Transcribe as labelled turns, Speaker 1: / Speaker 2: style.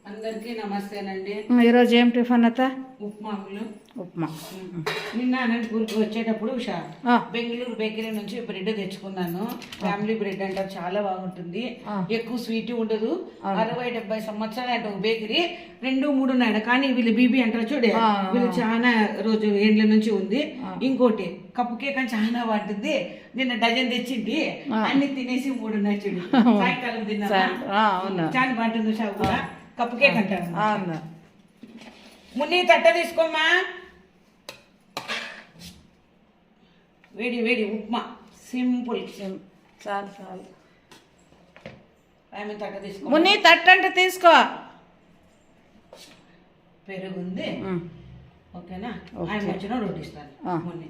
Speaker 1: అందరికీ నమస్తేనండి.
Speaker 2: ఈరోజు ఏం టిఫిన్ అత్త?
Speaker 1: ఉప్మా. నిన్న అనంతపూర్కి వచ్చేటప్పుడు బెంగళూరు బేకరీ నుంచి బ్రెడ్ తెచ్చుకున్నాను. ఫ్యామిలీ బ్రెడ్ అంటారు, చాలా బాగుంటుంది. ఎక్కువ స్వీట్ ఉండదు. 60-70 సంవత్సరాలు అంటే ఒక బేకరీ 2-3 ఉన్నాయి. కానీ వీళ్ళు బీబీ అంటారు చూడే, వీళ్ళు చాలా రోజు ఏండ్ల నుంచి ఉంది. ఇంకోటి కప్పు కేక్ అని చాలా బాగుంటుంది. నిన్న డజన్ తెచ్చింది, అన్ని తినేసి 3 ఉన్నాయి చూడు. సాయంకాలం తిన్నా, చాలా బాగుంటుంది. షాప్ కూడా కప్పు కేక్ అంటారు. మున్ని తట్ట తీసుకోమ్మా. వేడి వేడి ఉప్మా, సింపుల్.
Speaker 2: చాలు చాలు.
Speaker 1: ఆమె తట్ట తీసుకో.
Speaker 2: మున్ని తట్ట అంటే తీసుకో.
Speaker 1: పెరుగు ఉంది, ఓకేనా? ఆయన వచ్చిన రోటీ ఇస్తాను. మున్ని